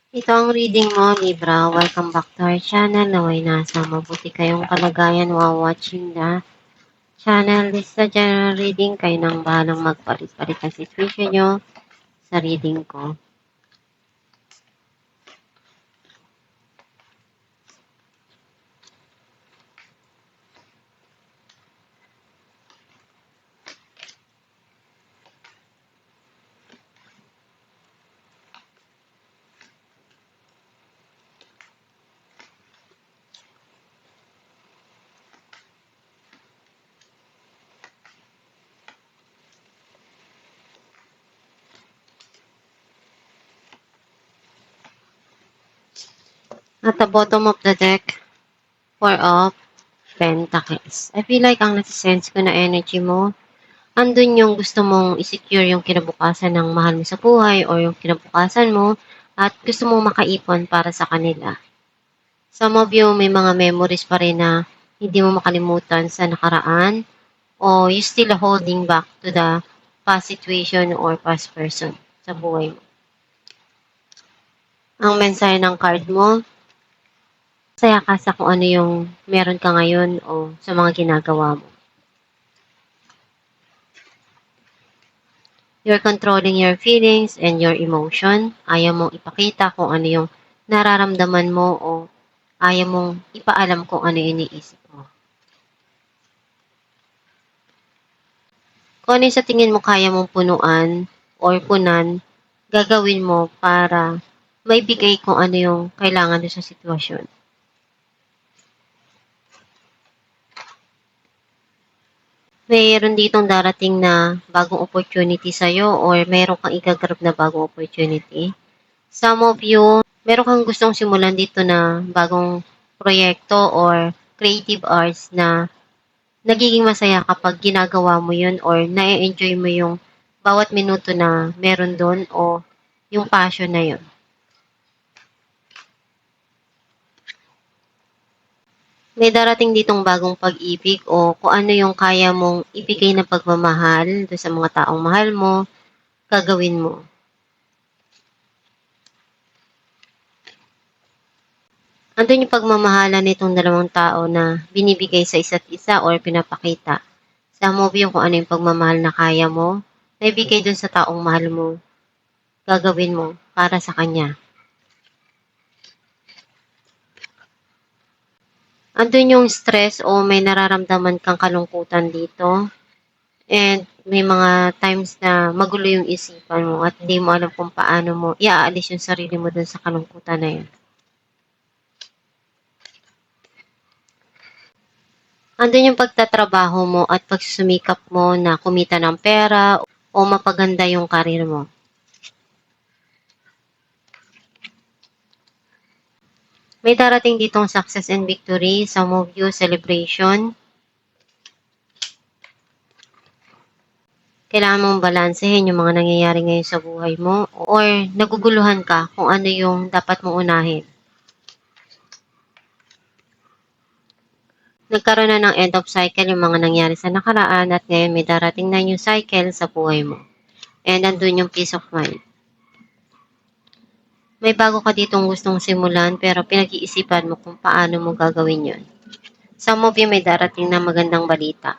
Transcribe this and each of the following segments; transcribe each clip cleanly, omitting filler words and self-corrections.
Ito ang reading mo, Libra. Welcome back to our channel. Naway nasa mabuti kayong kalagayan while watching the channel. This is a general reading. Kayo nang bahalang magpalit-palit ang situation nyo sa reading ko. At the bottom of the deck, Four of Pentacles. I feel like ang nasisense ko na energy mo, andun yung gusto mong isecure yung kinabukasan ng mahal mo sa buhay or yung kinabukasan mo at gusto mong makaipon para sa kanila. Some of you may mga memories pa rin na hindi mo makalimutan sa nakaraan o you still holding back to the past situation or past person sa buhay mo. Ang mensahe ng card mo, saya ka sa kung ano yung meron ka ngayon o sa mga ginagawa mo. You're controlling your feelings and your emotion. Ayaw mong ipakita kung ano yung nararamdaman mo o ayaw mong ipaalam kung ano yung iniisip mo. Kung ano yung sa tingin mo kaya mong punuan or punan, gagawin mo para maibigay kung ano yung kailangan doon sa sitwasyon. Mayroon ditong darating na bagong opportunity sa'yo or mayroon kang igagrab na bagong opportunity. Some of you, meron kang gustong simulan dito na bagong proyekto or creative arts na nagiging masaya kapag ginagawa mo yun or na-enjoy mo yung bawat minuto na meron doon o yung passion na yun. May darating ditong bagong pag-ibig o kung ano yung kaya mong ibigay na pagmamahal doon sa mga taong mahal mo, gagawin mo. Andun yung pagmamahalan nitong dalawang tao na binibigay sa isa't isa or pinapakita. Sa movie yung kung ano yung pagmamahal na kaya mo, naibigay dun sa taong mahal mo, gagawin mo para sa kanya. Andun yung stress o may nararamdaman kang kalungkutan dito. And may mga times na magulo yung isipan mo at hindi mo alam kung paano mo iaalis yung sarili mo dun sa kalungkutan na yun. Andun yung pagtatrabaho mo at pagsusumikap mo na kumita ng pera o mapaganda yung karir mo. May darating ditong success and victory, some of you celebration. Kailangan mong balansehin yung mga nangyayari ngayon sa buhay mo or naguguluhan ka kung ano yung dapat mong unahin. Nagkaroon na ng end of cycle yung mga nangyari sa nakaraan at ngayon may darating na new cycle sa buhay mo. And andun yung peace of mind. May bago ka ditong gustong simulan pero pinag-iisipan mo kung paano mo gagawin yun. Some of you may darating na magandang balita.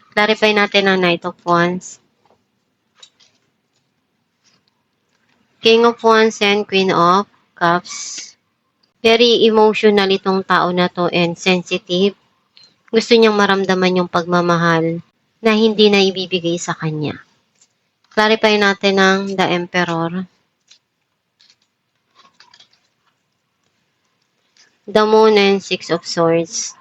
Clarify natin ang Knight of Wands, King of Wands and Queen of Cups. Very emotional itong tao na to and sensitive. Gusto niyang maramdaman yung pagmamahal na hindi na ibibigay sa kanya. Clarify natin ang The Emperor, The Moon and Six of Swords.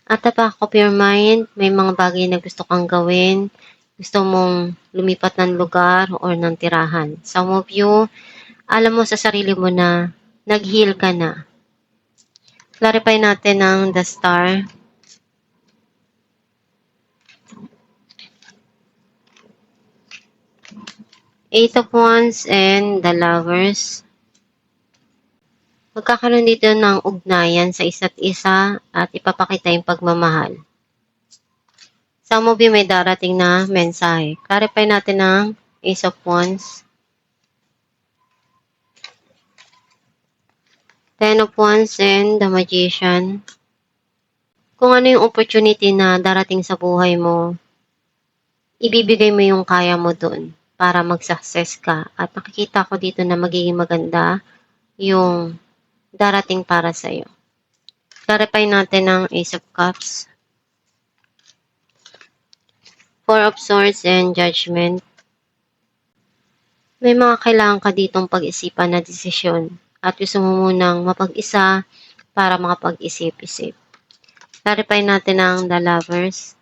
At the back of your mind, may mga bagay na gusto kang gawin. Gusto mong lumipat ng lugar or ng tirahan. Some of you, alam mo sa sarili mo na nag-heal ka na. Clarify natin ang The Star, Eight of Wands and the Lovers. Magkakaroon dito ng ugnayan sa isa't isa at ipapakita yung pagmamahal. Some of you may darating na mensahe. Clarify natin ang Ace of Wands, Ten of Wands and the Magician. Kung ano yung opportunity na darating sa buhay mo, ibibigay mo yung kaya mo doon para mag-success ka. At nakikita ko dito na magiging maganda yung darating para sa'yo. Clarify natin ang Ace of Cups, Four of Swords, and Judgment. May mga kailangan ka ditong pag-isipan na desisyon at gusto mo munang mapag-isa para makapag-isip-isip. Clarify natin ang The Lovers,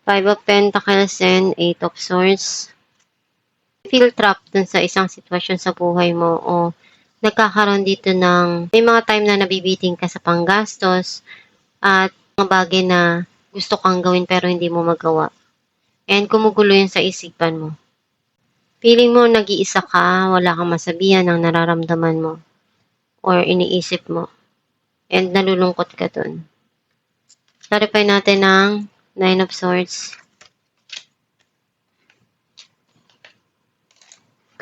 Five of Pentacles, and Eight of Swords. Feel trapped dun sa isang sitwasyon sa buhay mo o nagkakaroon dito ng may mga time na nabibiting ka sa panggastos at mga bagay na gusto kang gawin pero hindi mo magawa. And kumugulo yun sa isipan mo. Feeling mo nag-iisa ka, wala kang masabihan ng nararamdaman mo or iniisip mo. And nalulungkot ka dun. Clarify natin ang Nine of Swords,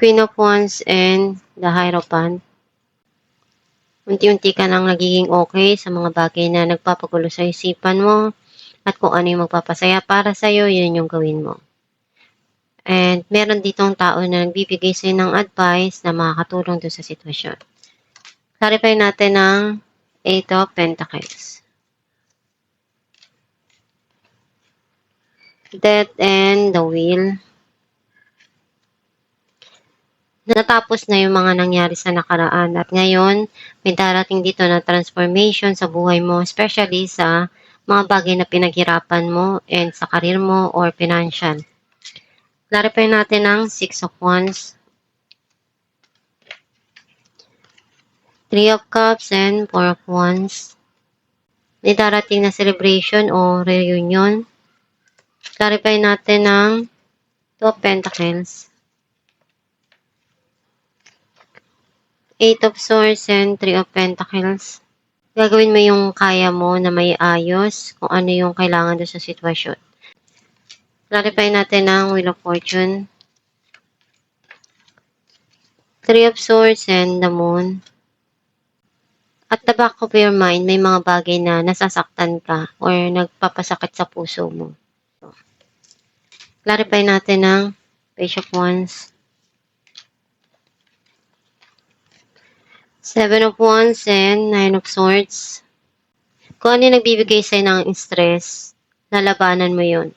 Queen of Wands, and the Hierophant. Unti-unti ka nang nagiging okay sa mga bagay na nagpapagulo sa isipan mo at kung ano yung magpapasaya para sa'yo, yun yung gawin mo. And meron ditong tao na nagbibigay sa'yo ng advice na makakatulong doon sa sitwasyon. Clarify natin ang Eight of Pentacles, Death, and the Wheel. Natapos na yung mga nangyari sa nakaraan at ngayon may darating dito na transformation sa buhay mo, especially sa mga bagay na pinaghirapan mo and sa karir mo or financial. Clarify natin ang Six of Wands, Three of Cups, and Four of Wands. May darating na celebration o reunion. Clarify natin ang Two of Pentacles, Eight of Swords, and Three of Pentacles. Gagawin mo yung kaya mo na may ayos kung ano yung kailangan doon sa sitwasyon. Clarify natin ang Wheel of Fortune, Three of Swords, and the Moon. At the back of your mind, may mga bagay na nasasaktan ka or nagpapasakit sa puso mo. Clarify natin ang Page of Wands, Seven of Wands, and Nine of Swords. Kung ano yung nagbibigay sa'yo ng stress, lalabanan mo yun.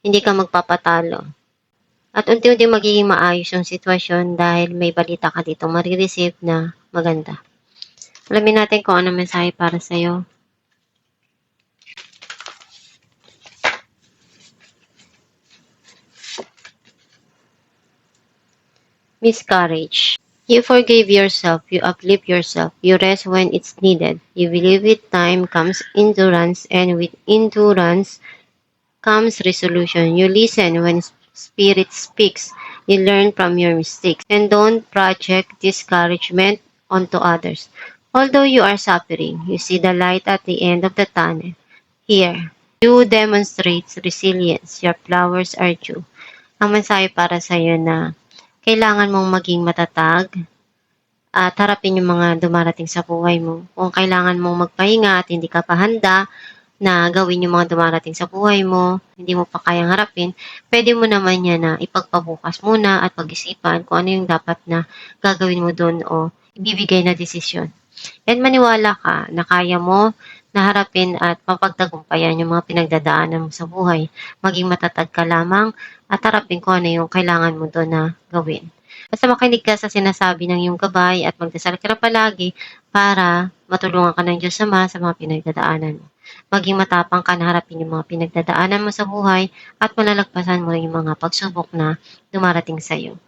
Hindi ka magpapatalo. At unti-unti magiging maayos yung sitwasyon dahil may balita ka dito marireceive na maganda. Alamin natin kung ano mensahe para sa'yo. Miscarriage. You forgive yourself, you uplift yourself, you rest when it's needed. You believe with time comes endurance, and with endurance comes resolution. You listen when Spirit speaks. You learn from your mistakes, and don't project discouragement onto others. Although you are suffering, you see the light at the end of the tunnel. Here, you demonstrate resilience. Your flowers are due. Ang mensahe para sa iyo na kailangan mong maging matatag at harapin yung mga dumarating sa buhay mo. Kung kailangan mong magpahinga at hindi ka pa handa na gawin yung mga dumarating sa buhay mo, hindi mo pa kayang harapin, pwede mo naman yan na ipagpabukas muna at pag-isipan kung ano yung dapat na gagawin mo doon o ibibigay na desisyon. And maniwala ka na kaya mo na harapin at mapagtagumpayan yung mga pinagdadaanan mo sa buhay. Maging matatag ka lamang at harapin kung ano yung kailangan mo doon na gawin. Basta makinig ka sa sinasabi ng iyong gabay at magdasal ka na palagi para matulungan ka ng Diyos Ama sa mga pinagdadaanan mo. Maging matapang ka na harapin yung mga pinagdadaanan mo sa buhay at malalagpasan mo yung mga pagsubok na dumarating sa iyo.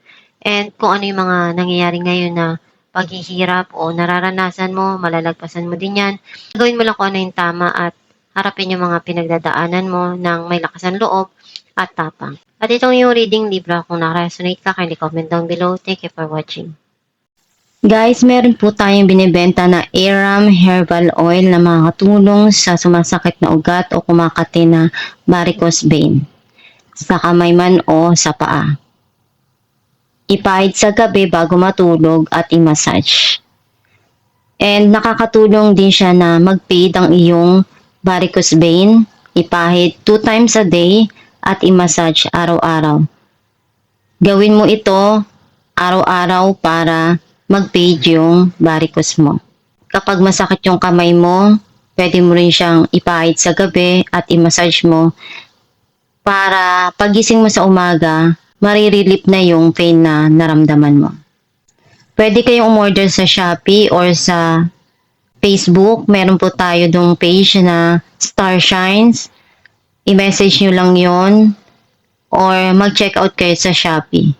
And kung ano yung mga nangyayari ngayon na paghihirap o nararanasan mo, malalagpasan mo din yan. Gawin mo lang kung ano yung tama at harapin yung mga pinagdadaanan mo ng may lakasan loob at tapang. At itong yung reading libro, kung nakaresonate ka, kindly comment down below. Thank you for watching. Guys, meron po tayong binibenta na Aram Herbal Oil na makakatulong sa sumasakit na ugat o kumakati na varicose vein sa kamay man o sa paa. ipahid sa gabi bago matulog at i-massage. And nakakatulong din siya na mag-fade ang iyong varicose vein, ipahid 2 times a day at i-massage araw-araw. Gawin mo ito araw-araw para mag-fade yung varicose mo. Kapag masakit yung kamay mo, pwede mo rin siyang ipahid sa gabi at i-massage mo para pagising mo sa umaga, marirelieve na yung pain na naramdaman mo. Pwede kayong umorder sa Shopee or sa Facebook. Meron po tayo dong page na Star Shines. I-message nyo lang yon or mag-check out kayo sa Shopee.